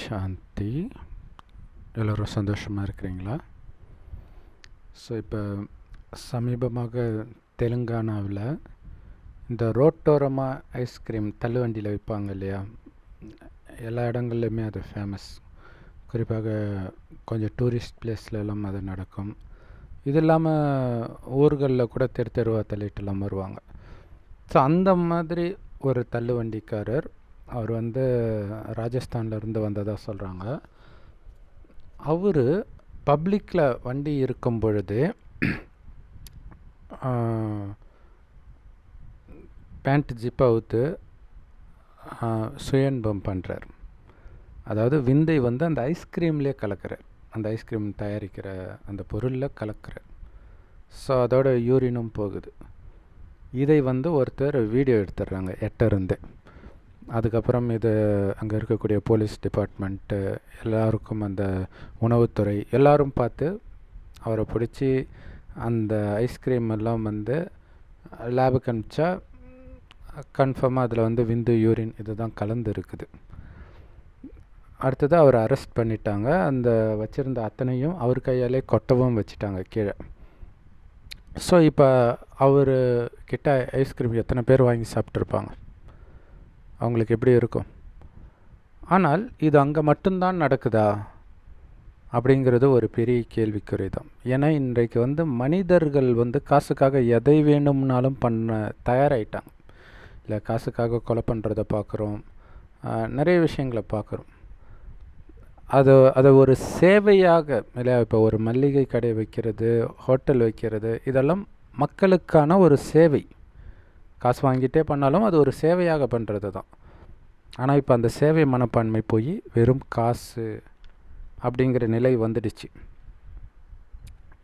சாந்தி. எல்லோரும் சந்தோஷமாக இருக்கிறீங்களா? ஸோ இப்போ சமீபமாக தெலுங்கானாவில் இந்த ரோட்டோரமாக ஐஸ்கிரீம் தள்ளுவண்டியில் விற்பாங்க இல்லையா, எல்லா இடங்கள்லையுமே அது ஃபேமஸ். குறிப்பாக கொஞ்சம் டூரிஸ்ட் பிளேஸ்லலாம் அது நடக்கும். இது இல்லாமல் ஊர்களில் கூட தெரு தெருவாக தள்ளிட்டுலாம் வருவாங்க. ஸோ அந்த மாதிரி ஒரு தள்ளுவண்டிக்காரர், அவர் ராஜஸ்தானில் இருந்து வந்ததாக சொல்கிறாங்க. அவர் பப்ளிக்கில் வண்டி இருக்கும் பொழுது பேண்ட் ஜிப்பை அவுத்து சுயன்பம் பண்ணுறார். அதாவது விந்தை அந்த ஐஸ்கிரீம்லேயே கலக்கிறார், அந்த ஐஸ்கிரீம் தயாரிக்கிற அந்த பொருளில் கலக்கிறார். ஸோ அதோட யூரினும் போகுது. இதை ஒருத்தர் வீடியோ எடுத்துடுறாங்க எட்டருந்து. அதுக்கப்புறம் இது அங்கே இருக்கக்கூடிய போலீஸ் டிபார்ட்மெண்ட்டு எல்லாருக்கும், அந்த உணவுத்துறை எல்லாரும் பார்த்து அவரை பிடிச்சி அந்த ஐஸ்கிரீம் எல்லாம் லேபுக்கு அனுப்பிச்சா கன்ஃபார்மாக அதில் விந்து யூரின் இது தான் கலந்து இருக்குது. அடுத்தது அவரை அரெஸ்ட் பண்ணிட்டாங்க. அந்த வச்சுருந்த அத்தனையும் அவர் கையாலே கொட்டவும் வச்சுட்டாங்க கீழே. ஸோ இப்போ அவர் கிட்ட ஐஸ்கிரீம் எத்தனை பேர் வாங்கி சாப்பிட்ருப்பாங்க, அவங்களுக்கு எப்படி இருக்கும்? ஆனால் இது அங்கே மட்டும்தான் நடக்குதா அப்படிங்கிறது ஒரு பெரிய கேள்விக்குறி தான். ஏன்னா இன்றைக்கு மனிதர்கள் காசுக்காக எதை வேணும்னாலும் பண்ண தயாராகிட்டாங்க. இல்லை காசுக்காக கொலை பண்ணுறதை பார்க்குறோம், நிறைய விஷயங்களை பார்க்குறோம். அதை ஒரு சேவையாக இல்லையா, இப்போ ஒரு மளிகை கடை வைக்கிறது, ஹோட்டல் வைக்கிறது, இதெல்லாம் மக்களுக்கான ஒரு சேவை. காசு வாங்கிட்டே பண்ணாலும் அது ஒரு சேவையாக பண்ணுறது தான். ஆனால் இப்போ அந்த சேவை மனப்பான்மை போய் வெறும் காசு அப்படிங்கிற நிலை வந்துடுச்சு.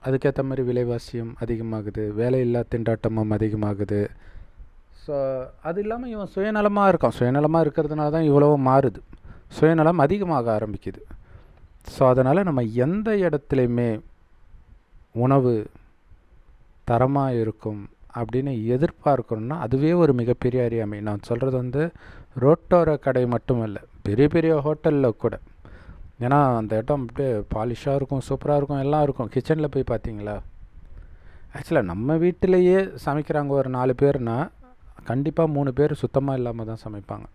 அதுக்கேற்ற மாதிரி விலைவாசியும் அதிகமாகுது, வேலையில்லா திண்டாட்டமும் அதிகமாகுது. ஸோ அது இல்லாமல் இவன் சுயநலமாக இருக்கான். சுயநலமாக இருக்கிறதுனால தான் இவ்வளோ மாறுது, சுயநலம் அதிகமாக ஆரம்பிக்குது. ஸோ அதனால் நம்ம எந்த இடத்துலையுமே உணவு தரமாக இருக்கும் அப்படின்னு எதிர்பார்க்கணுன்னா அதுவே ஒரு மிகப்பெரிய அறியாமை. நான் சொல்கிறது ரோட்டோர கடை மட்டும் இல்லை, பெரிய பெரிய ஹோட்டலில் கூட. ஏன்னா அந்த இடம் அப்படியே பாலிஷாக இருக்கும், சூப்பராக இருக்கும், எல்லாம் இருக்கும். கிச்சனில் போய் பார்த்தீங்களா? ஆக்சுவலாக நம்ம வீட்டிலையே சமைக்கிறாங்க ஒரு 4 பேர்னால் கண்டிப்பாக 3 பேர் சுத்தமாக இல்லாமல் தான் சமைப்பாங்க.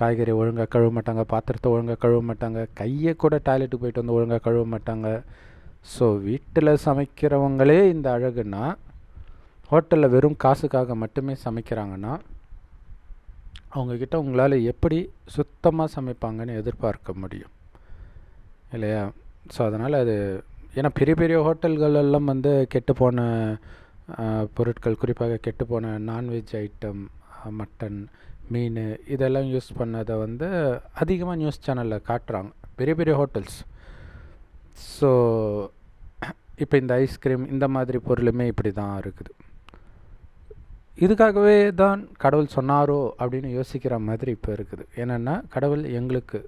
காய்கறி ஒழுங்காக கழுவ மாட்டாங்க, பாத்திரத்தை ஒழுங்காக கழுவ மாட்டாங்க, கையை கூட டாய்லெட்டுக்கு போயிட்டு ஒழுங்காக கழுவ மாட்டாங்க. ஸோ வீட்டில் சமைக்கிறவங்களே இந்த அழகுன்னா, ஹோட்டலில் வெறும் காசுக்காக மட்டுமே சமைக்கிறாங்கன்னா அவங்கக்கிட்ட உங்களால் எப்படி சுத்தமாக சமைப்பாங்கன்னு எதிர்பார்க்க முடியும் இல்லையா? ஸோ அதனால் அது ஏன்னா பெரிய பெரிய ஹோட்டல்கள் எல்லாம் கெட்டுப்போன பொருட்கள், குறிப்பாக கெட்டுப்போன நான்வெஜ் ஐட்டம், மட்டன், மீன் இதெல்லாம் யூஸ் பண்ணதை அதிகமாக நியூஸ் சேனலில் காட்டுறாங்க, பெரிய பெரிய ஹோட்டல்ஸ். ஸோ இப்போ இந்த ஐஸ்கிரீம் இந்த மாதிரி பொருளுமே இப்படி தான் இருக்குது. இதுக்காகவே தான் கடவுள் சொன்னாரோ அப்படின்னு யோசிக்கிற மாதிரி இப்போ இருக்குது. என்னென்னா கடவுள் எங்களுக்கு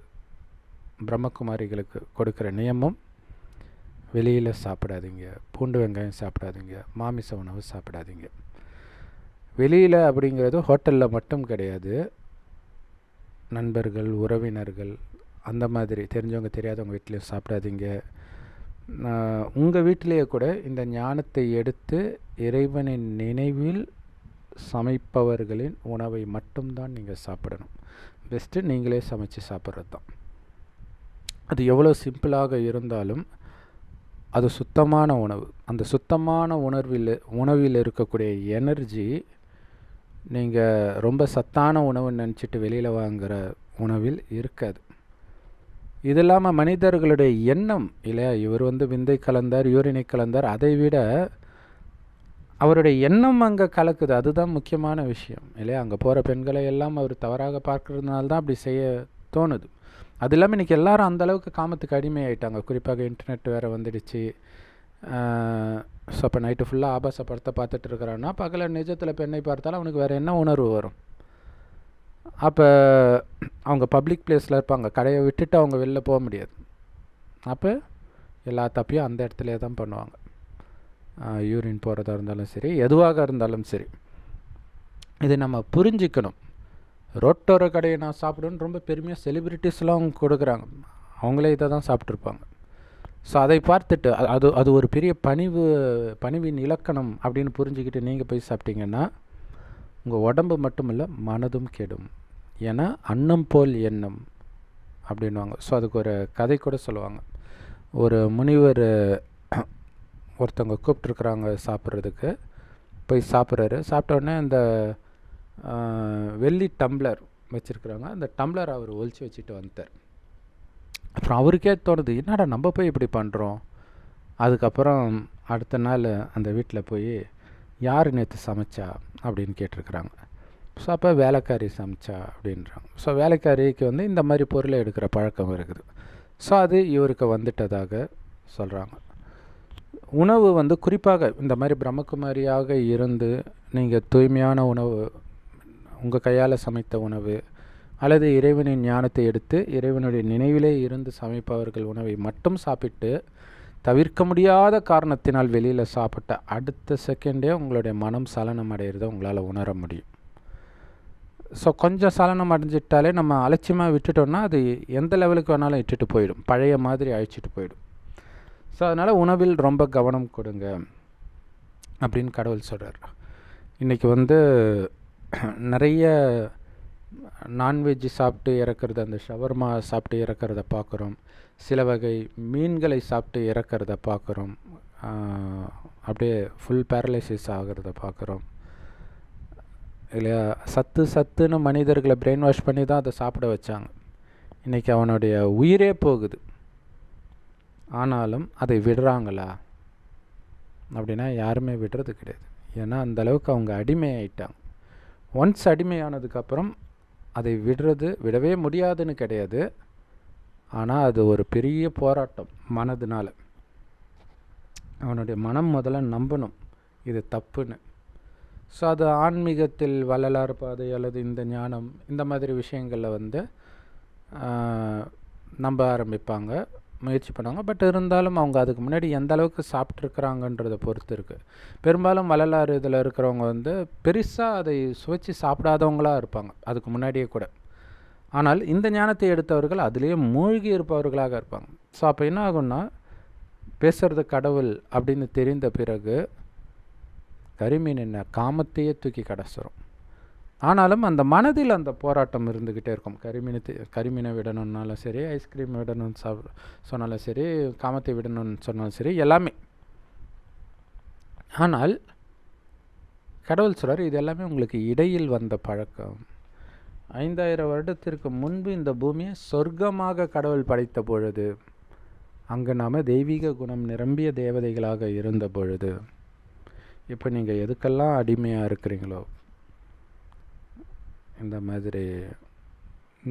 பிரம்மகுமாரிகளுக்கு கொடுக்குற நியமம், வெளியில் சாப்பிடாதீங்க, பூண்டு வெங்காயம் சாப்பிடாதீங்க, மாமிச உணவு சாப்பிடாதீங்க. வெளியில் அப்படிங்கிறது ஹோட்டலில் மட்டும் கிடையாது, நண்பர்கள், உறவினர்கள், அந்த மாதிரி தெரிஞ்சவங்க தெரியாதவங்க வீட்லேயும் சாப்பிடாதீங்க. உங்கள் வீட்டிலேயே கூட இந்த ஞானத்தை எடுத்து இறைவனின் நினைவில் சமைப்பவர்களின் உணவை மட்டும்தான் நீங்கள் சாப்பிடணும். பெஸ்ட்டு நீங்களே சமைச்சு சாப்பிட்றது தான். அது எவ்வளோ சிம்பிளாக இருந்தாலும் அது சுத்தமான உணவு. அந்த சுத்தமான உணவில் இருக்கக்கூடிய எனர்ஜி நீங்கள் ரொம்ப சத்தான உணவுன்னு நினச்சிட்டு வெளியில் வாங்குகிற உணவில் இருக்காது. இது இல்லாமல் மனிதர்களுடைய எண்ணம் இல்லையா, இவர் விந்தை கலந்தார், யூரினை கலந்தார், அதை விட அவருடைய எண்ணம் அங்கே கலக்குது. அதுதான் முக்கியமான விஷயம் இல்லையா? அங்கே போகிற பெண்களை எல்லாம் அவர் தவறாக பார்க்கறதுனால தான் அப்படி செய்ய தோணுது. அது இல்லாமல் இன்றைக்கி எல்லாரும் அந்தளவுக்கு காமத்துக்கு அடிமையாயிட்டாங்க. குறிப்பாக இன்டர்நெட் வேறு வந்துடுச்சு. ஸோ அப்போ நைட்டு ஃபுல்லாக ஆபாச படத்தை பார்த்துட்டு இருக்கிறான்னா பகல நிஜத்தில் பெண்ணை பார்த்தாலும் அவனுக்கு வேறு என்ன உணர்வு வரும்? அப்போ அவங்க பப்ளிக் பிளேஸில் இருப்பாங்க, கடையை விட்டுட்டு அவங்க வெளில போக முடியாது. அப்போ எல்லா தப்பையும் அந்த இடத்துல தான் பண்ணுவாங்க. யூரின் போகிறதா இருந்தாலும் சரி, எதுவாக இருந்தாலும் சரி. இதை நம்ம புரிஞ்சிக்கணும். ரோட்டோர கடையை நான் சாப்பிடுன்னு ரொம்ப பெருமையாக செலிப்ரிட்டிஸ்லாம் கொடுக்குறாங்க. அவங்களே இதை தான் சாப்பிட்ருப்பாங்க. ஸோ அதை பார்த்துட்டு அது அது ஒரு பெரிய பணிவின் இலக்கணம் அப்படின்னு புரிஞ்சுக்கிட்டு நீங்கள் போய் சாப்பிட்டீங்கன்னா உங்கள் உடம்பு மட்டும் இல்லை, மனதும் கெடும். ஏன்னா அன்னம் போல் எண்ணம் அப்படின்வாங்க. ஸோ அதுக்கு ஒரு கதை கூட சொல்லுவாங்க. ஒரு முனிவர் ஒருத்தவங்க கூப்பிட்ருக்குறாங்க சாப்பிட்றதுக்கு. போய் சாப்பிட்றாரு. சாப்பிட்ட உடனே அந்த வெள்ளி டம்ளர் வச்சுருக்குறாங்க. அந்த டம்ளர் அவர் ஒழிச்சு வச்சுட்டு வந்துட்டார். அப்புறம் அவருக்கே தோணுது, என்னடா நம்ம போய் இப்படி பண்ணுறோம். அதுக்கப்புறம் அடுத்த நாள் அந்த வீட்டில் போய் யார் நேற்று சமைச்சா அப்படின்னு கேட்டிருக்குறாங்க. ஸோ அப்போ வேலைக்காரி சமைச்சா அப்படின்றாங்க. ஸோ வேலைக்காரிக்கு வந்து இந்த மாதிரி பொருளை எடுக்கிற பழக்கம் இருக்குது. ஸோ அது இவருக்கு வந்துட்டதாக சொல்கிறாங்க. உணவு வந்து குறிப்பாக இந்த மாதிரி பிரம்மகுமாரியாக இருந்து நீங்கள் தூய்மையான உணவு, உங்கள் கையால் சமைத்த உணவு அல்லது இறைவனின் ஞானத்தை எடுத்து இறைவனுடைய நினைவிலே இருந்து சமைப்பவர்கள் உணவை மட்டும் சாப்பிட்டு தவிர்க்க முடியாத காரணத்தினால் வெளியில் சாப்பிட்ட அடுத்த செகண்டே உங்களுடைய மனம் சலனம் அடைகிறத உங்களால் உணர முடியும். ஸோ கொஞ்சம் சலனம் அடைஞ்சிட்டாலே நம்ம அலட்சியமாக விட்டுட்டோம்னா அது எந்த லெவலுக்கு வேணாலும் இட்டுட்டு போயிடும், பழைய மாதிரி அழிச்சிட்டு போயிடும். ஸோ அதனால் உணவில் ரொம்ப கவனம் கொடுங்க அப்படின்னு கடவுள் சொல்கிறார். இன்றைக்கி வந்து நிறைய நான்வெஜ் சாப்பிட்டு இறக்குறது, அந்த ஷவர்மா சாப்பிட்டு இறக்கிறத பார்க்குறோம். சில வகை மீன்களை சாப்பிட்டு இறக்கிறத பார்க்குறோம். அப்படியே ஃபுல் பேரலைசிஸ் ஆகிறத பார்க்குறோம் இல்லையா. சத்துன்னு மனிதர்களை பிரெயின் வாஷ் பண்ணி தான் அதை சாப்பிட வச்சாங்க. இன்றைக்கி அவனுடைய உயிரே போகுது. ஆனாலும் அதை விடுறாங்களா அப்படின்னா யாருமே விடுறது கிடையாது. ஏன்னா அந்தளவுக்கு அவங்க அடிமையாயிட்டாங்க. ஒன்ஸ் அடிமையானதுக்கப்புறம் அதை விடவே முடியாதுன்னு கிடையாது. ஆனால் அது ஒரு பெரிய போராட்டம் மனதுனால். அவனுடைய மனம் முதல்ல நம்பணும் இது தப்புன்னு. ஸோ அது ஆன்மீகத்தில் வள்ளலார் பாதை அல்லது இந்த ஞானம் இந்த மாதிரி விஷயங்களில் வந்து நம்ப ஆரம்பிப்பாங்க, முயற்சி பண்ணுவாங்க. பட் இருந்தாலும் அவங்க அதுக்கு முன்னாடி எந்த அளவுக்கு சாப்பிட்ருக்குறாங்கன்றதை பொறுத்து இருக்குது. பெரும்பாலும் வள்ளலார் இதில் இருக்கிறவங்க வந்து பெருசாக அதை சுவைச்சு சாப்பிடாதவங்களாக இருப்பாங்க அதுக்கு முன்னாடியே கூட. ஆனால் இந்த ஞானத்தை எடுத்தவர்கள் அதிலேயே மூழ்கி இருப்பவர்களாக இருப்பாங்க. ஸோ அப்போ என்ன ஆகும்னா, பேசுகிறது கடவுள் அப்படின்னு தெரிந்த பிறகு கரிமீன் என்ன காமத்தையே தூக்கி கடைசிரும். ஆனாலும் அந்த மனதில் அந்த போராட்டம் இருந்துக்கிட்டே இருக்கும். கரிமீனை விடணுன்னாலும் சரி, ஐஸ்கிரீம் விடணும்னு சொன்னாலும் சரி, காமத்தை விடணும்னு சொன்னாலும் சரி, எல்லாமே. ஆனால் கடவுள் சொல்கிறார், இது எல்லாமே உங்களுக்கு இடையில் வந்த பழக்கம். 5000 வருடத்திற்கு முன்பு இந்த பூமியை சொர்க்கமாக கடவுள் படைத்த பொழுது, அங்கே நாம் தெய்வீக குணம் நிரம்பிய தேவதைகளாக இருந்த பொழுது, இப்போ நீங்கள் எதுக்கெல்லாம் அடிமையாக இருக்கிறீங்களோ, இந்த மாதிரி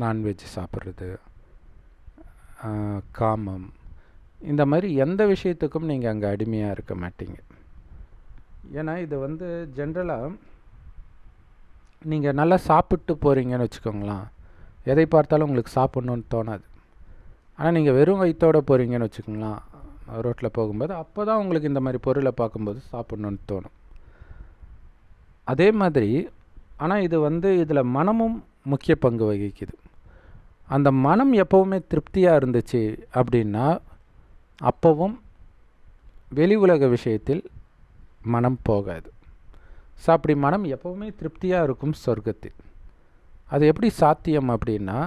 நான்வெஜ் சாப்பிட்றது, காமம், இந்த மாதிரி எந்த விஷயத்துக்கும் நீங்கள் அங்கே அடிமையாக இருக்க மாட்டீங்க. ஏன்னா இது வந்து ஜென்ரலாக நீங்கள் நல்லா சாப்பிட்டு போகிறீங்கன்னு வச்சுக்கோங்களேன், எதை பார்த்தாலும் உங்களுக்கு சாப்பிட்ணுன்னு தோணாது. ஆனால் நீங்கள் வெறும் வயிற்றோடு போகிறீங்கன்னு வச்சுக்கோங்களேன், ரோட்டில் போகும்போது, அப்போ தான் உங்களுக்கு இந்த மாதிரி பொருளை பார்க்கும்போது சாப்பிட்ணுன்னு தோணும். அதே மாதிரி ஆனால் இது வந்து இதில் மனமும் முக்கிய பங்கு வகிக்குது. அந்த மனம் எப்போவுமே திருப்தியாக இருந்துச்சு அப்படின்னா அப்போவும் வெளி உலக விஷயத்தில் மனம் போகாது. ஸோ அப்படி மனம் எப்போவுமே திருப்தியாக இருக்கும் சொர்க்கத்தில். அது எப்படி சாத்தியம் அப்படின்னா,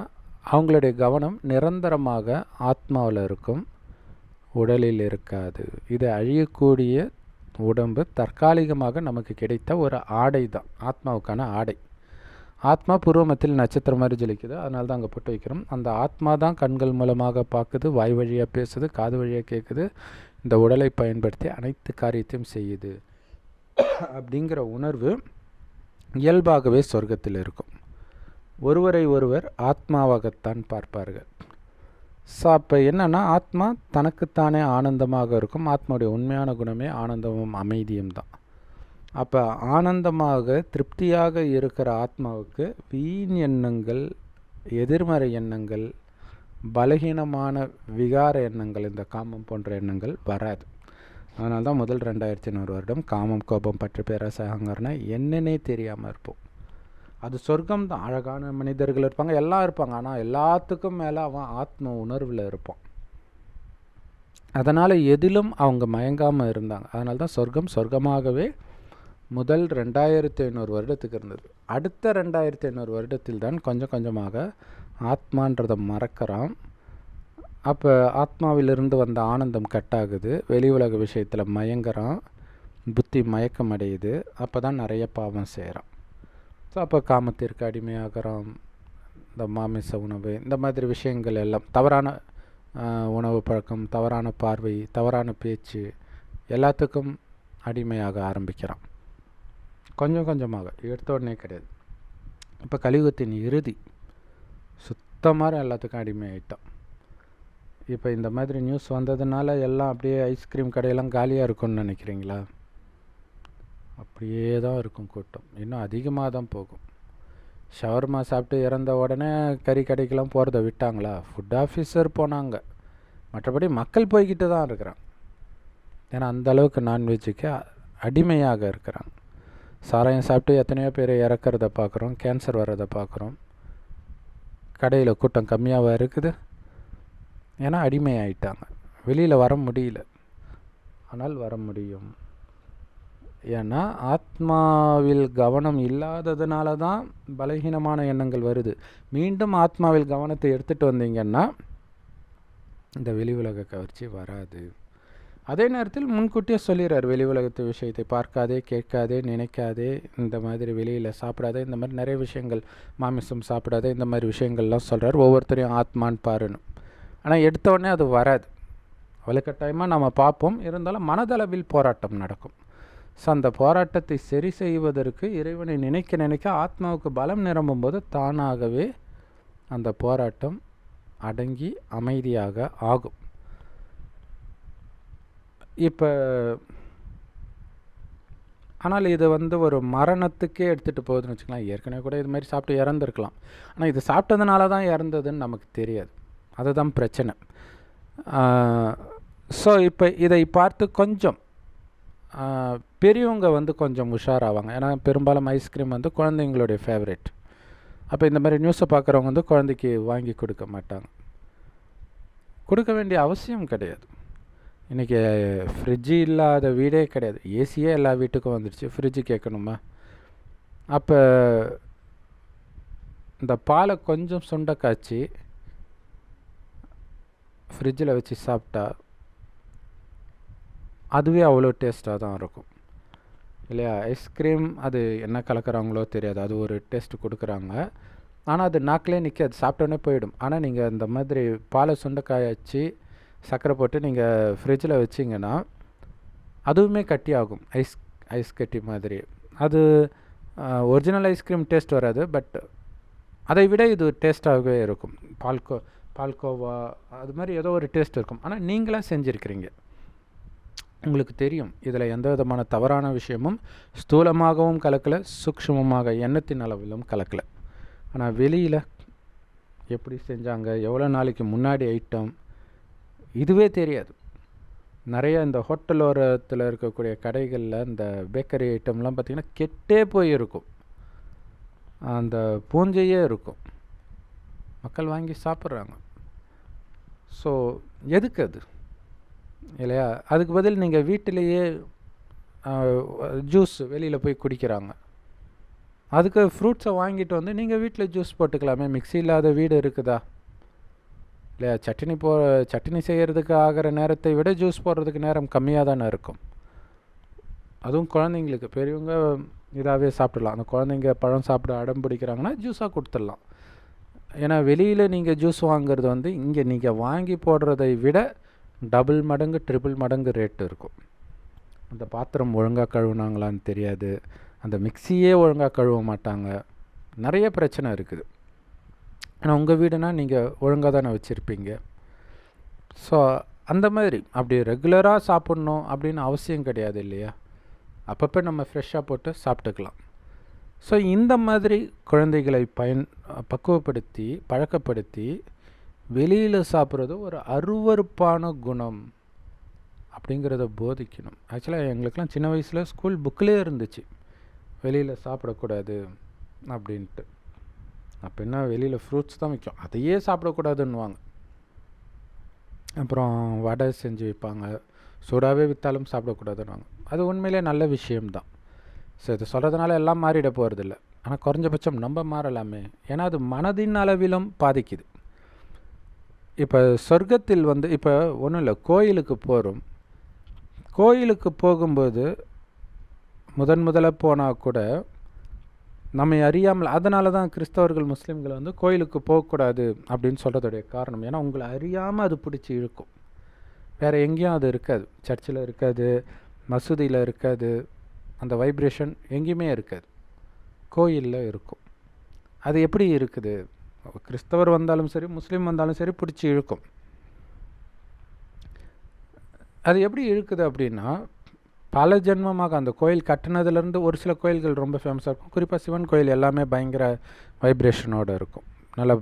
அவங்களுடைய கவனம் நிரந்தரமாக ஆத்மாவில் இருக்கும், உடலில் இருக்காது. இது அழியக்கூடிய உடம்பு தற்காலிகமாக நமக்கு கிடைத்த ஒரு ஆடை தான், ஆத்மாவுக்கான ஆடை. ஆத்மா பூர்வமத்தில் நட்சத்திரம் மாதிரி ஜொலிக்குது, அதனால தான் அங்கே போட்டு வைக்கிறோம். அந்த ஆத்மா தான் கண்கள் மூலமாக பார்க்குது, வாய் வழியாக பேசுது, காது வழியாக கேட்குது, இந்த உடலை பயன்படுத்தி அனைத்து காரியத்தையும் செய்யுது அப்படிங்கிற உணர்வு இயல்பாகவே சொர்க்கத்தில் இருக்கும். ஒருவரை ஒருவர் ஆத்மாவாகத்தான் பார்ப்பார்கள். ஸோ அப்போ என்னென்னா, ஆத்மா தனக்குத்தானே ஆனந்தமாக இருக்கும். ஆத்மாவுடைய உண்மையான குணமே ஆனந்தமும் அமைதியும் தான். அப்போ ஆனந்தமாக திருப்தியாக இருக்கிற ஆத்மாவுக்கு வீண் எண்ணங்கள், எதிர்மறை எண்ணங்கள், பலகீனமான விகார எண்ணங்கள், இந்த காமம் போன்ற எண்ணங்கள் வராது. அதனால தான் முதல் 2500 வருடம் காமம், கோபம், பற்று, பேராசை, அகங்காரம்னா என்னன்னே தெரியாமல் இருப்போம். அது சொர்க்கம் தான். அழகான மனிதர்கள் இருப்பாங்க, எல்லாம் இருப்பாங்க. ஆனால் எல்லாத்துக்கும் மேலே அவன் ஆத்ம உணர்வில் இருப்பான். அதனால் எதிலும் அவங்க மயங்காமல் இருந்தாங்க. அதனால தான் சொர்க்கம் சொர்க்கமாகவே முதல் 2500 வருடத்துக்கு இருந்தது. அடுத்த 2500 வருடத்தில் தான் கொஞ்சம் கொஞ்சமாக ஆத்மான்றதை மறக்கிறான். அப்போ ஆத்மாவிலிருந்து வந்த ஆனந்தம் கட்டாகுது, வெளி உலக விஷயத்தில் மயங்குறான், புத்தி மயக்கம் அடையுது. அப்போ தான் நிறைய பாவம் செய்கிறான். ஸோ அப்போ காமத்திற்கு அடிமையாகிறான். இந்த மாமிச உணவு, இந்த மாதிரி விஷயங்கள் எல்லாம், தவறான உணவு பழக்கம், தவறான பார்வை, தவறான பேச்சு, எல்லாத்துக்கும் அடிமையாக ஆரம்பிக்கிறான். கொஞ்சம் கொஞ்சமாக, எடுத்த உடனே கிடையாது. இப்போ கலியுகத்தின் இறுதி, சுத்தமாக எல்லாத்துக்கும் அடிமையாயிட்டான். இப்போ இந்த மாதிரி நியூஸ் வந்ததுனால எல்லாம் அப்படியே ஐஸ்கிரீம் கடையெல்லாம் காலியாக இருக்கும்னு நினைக்கிறீங்களா? அப்படியே தான் இருக்கும் கூட்டம், இன்னும் அதிகமாக தான் போகும். ஷவர்மா சாப்பிட்டு இறந்த உடனே கறி கடைக்கெல்லாம் போகிறத விட்டாங்களா? ஃபுட் ஆஃபீஸர் போனாங்க, மற்றபடி மக்கள் போய்கிட்டு தான் இருக்கிறாங்க. ஏன்னா அந்தளவுக்கு நான்வெஜ்ஜுக்கு அடிமையாக இருக்கிறாங்க. சாராயம் சாப்பிட்டு எத்தனையோ பேர் இறக்கிறத பார்க்குறோம், கேன்சர் வர்றதை பார்க்குறோம். கடையில் கூட்டம் கம்மியாக இருக்குது, ஏன்னா அடிமையாயிட்டாங்க. வெளியில் வர முடியல, ஆனால் வர முடியும். ஏன்னா ஆத்மாவில் கவனம் இல்லாததுனால தான் பலகீனமான எண்ணங்கள் வருது. மீண்டும் ஆத்மாவில் கவனத்தை எடுத்துகிட்டு வந்தீங்கன்னா இந்த வெளி உலக கவர்ச்சி வராது. அதே நேரத்தில் முன்கூட்டியே சொல்லிடுறார், வெளி உலகத்து விஷயத்தை பார்க்காதே, கேட்காதே, நினைக்காதே, இந்த மாதிரி வெளியில் சாப்பிடாதே, இந்த மாதிரி நிறைய விஷயங்கள், மாமிசம் சாப்பிடாதே, இந்த மாதிரி விஷயங்கள்லாம் சொல்கிறார். ஒவ்வொருத்தரையும் ஆத்மான்னு பாருன்னு. ஆனால் எடுத்த உடனே அது வராது. வலுக்கட்டாயமாக நம்ம பார்ப்போம், இருந்தாலும் மனதளவில் போராட்டம் நடக்கும். ஸோ அந்த போராட்டத்தை சரி செய்வதற்கு இறைவனை நினைக்க நினைக்க ஆத்மாவுக்கு பலம் நிரம்பும் போது தானாகவே அந்த போராட்டம் அடங்கி அமைதியாக ஆகும். இப்போ ஆனால் இது ஒரு மரணத்துக்கே எடுத்துகிட்டு போகுதுன்னு வச்சுக்கலாம். ஏற்கனவே கூட இது மாதிரி சாப்பிட்டு இறந்துருக்கலாம், ஆனால் இது சாப்பிட்டதுனால தான் இறந்ததுன்னு நமக்கு தெரியாது. அதுதான் பிரச்சனை. ஸோ இப்போ இதை பார்த்து கொஞ்சம் பெரியவங்க கொஞ்சம் உஷாராவாங்க. ஏன்னா பெரும்பாலும் ஐஸ்கிரீம் குழந்தைங்களுடைய ஃபேவரேட். அப்போ இந்த மாதிரி நியூஸை பார்க்குறவங்க குழந்தைக்கு வாங்கி கொடுக்க மாட்டாங்க. கொடுக்க வேண்டிய அவசியம் கிடையாது. இன்றைக்கி ஃப்ரிட்ஜு இல்லாத வீடே கிடையாது. ஏசியே எல்லா வீட்டுக்கும் வந்துடுச்சு, ஃப்ரிட்ஜு கேட்கணுமா? அப்போ இந்த பாலை கொஞ்சம் சுண்ட காய்ச்சி ஃப்ரிட்ஜில் வச்சு சாப்பிட்டா அதுவே அவ்வளோ டேஸ்ட்டாக தான் இருக்கும் இல்லையா? ஐஸ்கிரீம் அது என்ன கலக்கிறாங்களோ தெரியாது, அது ஒரு டேஸ்ட்டு கொடுக்குறாங்க. ஆனால் அது நாக்கிலே நிற்காது, சாப்பிட்டோன்னே போயிடும். ஆனால் நீங்கள் இந்த மாதிரி பாலை சுண்டைக்காய வச்சு சர்க்கரை போட்டு நீங்கள் ஃப்ரிட்ஜில் வச்சிங்கன்னா அதுவுமே கட்டி ஆகும், ஐஸ் கட்டி மாதிரி. அது ஒரிஜினல் ஐஸ்கிரீம் டேஸ்ட் வராது, பட் அதை விட இது டேஸ்ட்டாகவே இருக்கும். பால்கோவா அது மாதிரி ஏதோ ஒரு டேஸ்ட் இருக்கும். ஆனால் நீங்களாக செஞ்சுருக்கிறீங்க, உங்களுக்கு தெரியும் இதில் எந்த விதமான தவறான விஷயமும் ஸ்தூலமாகவும் கலக்கலை, சூக்ஷ்மமாக எண்ணத்தின் அளவிலும் கலக்கலை. ஆனால் வெளியில் எப்படி செஞ்சாங்க, எவ்வளோ நாளைக்கு முன்னாடி ஐட்டம், இதுவே தெரியாது. நிறைய இந்த ஹோட்டல் ஓரத்தில் இருக்கக்கூடிய கடைகளில் இந்த பேக்கரி ஐட்டம்லாம் பார்த்திங்கன்னா கெட்டே போயிருக்கும், அந்த பூஞ்சையே இருக்கும், மக்கள் வாங்கி சாப்பிட்றாங்க. ஸோ எதுக்கு அது இல்லையா? அதுக்கு பதில் நீங்கள் வீட்டிலையே ஜூஸ் வெளியில் போய் குடிக்கிறாங்க. அதுக்கு ஃப்ரூட்ஸை வாங்கிட்டு வந்து நீங்கள் வீட்டில் ஜூஸ் போட்டுக்கலாமே, மிக்ஸி இல்லாத வீடு இருக்குதா இல்லையா? சட்னி செய்கிறதுக்கு ஆகிற நேரத்தை விட ஜூஸ் போடுறதுக்கு நேரம் கம்மியாக தானே இருக்கும். அதுவும் குழந்தைங்களுக்கு, பெரியவங்க இதாகவே சாப்பிடலாம். அந்த குழந்தைங்க பழம் சாப்பிட அடம் பிடிக்கிறாங்கன்னா ஜூஸாக கொடுத்துடலாம். ஏன்னா வெளியில் நீங்கள் ஜூஸ் வாங்குறது இங்கே நீங்கள் வாங்கி போடுறதை விட டபுள் மடங்கு ட்ரிபிள் மடங்கு ரேட்டு இருக்கும். அந்த பாத்திரம் ஒழுங்காக கழுவுனாங்களான்னு தெரியாது, அந்த மிக்சியே ஒழுங்காக கழுவ மாட்டாங்க, நிறைய பிரச்சனை இருக்குது. ஆனால் உங்கள் வீடுனா நீங்கள் ஒழுங்காக தானே வச்சுருப்பீங்க. ஸோ அந்த மாதிரி அப்படி ரெகுலராக சாப்பிட்ணும் அப்படின்னு அவசியம் கிடையாது இல்லையா? அப்பப்போ நம்ம ஃப்ரெஷ்ஷாக போட்டு சாப்பிட்டுக்கலாம். ஸோ இந்த மாதிரி குழந்தைகளை பக்குவப்படுத்தி பழக்கப்படுத்தி வெளியில் சாப்பிட்றது ஒரு அருவருப்பான குணம் அப்படிங்கிறத போதிக்கணும். ஆக்சுவலாக எங்களுக்கெலாம் சின்ன வயசில் ஸ்கூல் புக்கிலே இருந்துச்சு, வெளியில் சாப்பிடக்கூடாது, அப்படின்ட்டு. அப்போ என்ன, வெளியில் ஃப்ரூட்ஸ் தான் விற்கும், அதையே சாப்பிடக்கூடாதுன்னுவாங்க. அப்புறம் வடை செஞ்சு விற்பாங்க, சூடாகவே விற்றாலும் சாப்பிடக்கூடாதுன்னுவாங்க. அது உண்மையிலே நல்ல விஷயம்தான். ஸோ இது சொல்கிறதுனால எல்லாம் மாறிட போகிறதில்ல, ஆனால் குறைஞ்சபட்சம் நம்ம மாறலாமே. ஏன்னா அது மனதின் அளவிலும் பாதிக்குது. இப்போ சொர்க்கத்தில் இப்போ ஒன்றும் இல்லை, கோயிலுக்கு போகிறோம். கோயிலுக்கு போகும்போது முதல்ல போனால் கூட நம்மை அறியாமல், அதனால தான் கிறிஸ்தவர்கள் முஸ்லீம்கள் கோயிலுக்கு போகக்கூடாது அப்படின்னு சொல்கிறதுடைய காரணம். ஏன்னா உங்களை அறியாமல் அது பிடிச்சி இழுக்கும். வேறு எங்கேயும் அது இருக்காது, சர்ச்சில் இருக்காது, மசூதியில் இருக்காது, அந்த வைப்ரேஷன் எங்கேயுமே இருக்காது, கோயிலில் இருக்கும். அது எப்படி இருக்குது, கிறிஸ்தவர் வந்தாலும் சரி முஸ்லீம் வந்தாலும் சரி பிடிச்சி இழுக்கும். அது எப்படி இழுக்குது அப்படின்னா, பல ஜென்மமாக அந்த கோயில் கட்டினதுலேருந்து ஒரு சில கோயில்கள் ரொம்ப ஃபேமஸாக இருக்கும். குறிப்பாக சிவன் கோயில் எல்லாமே பயங்கர வைப்ரேஷனோடு இருக்கும், நல்லா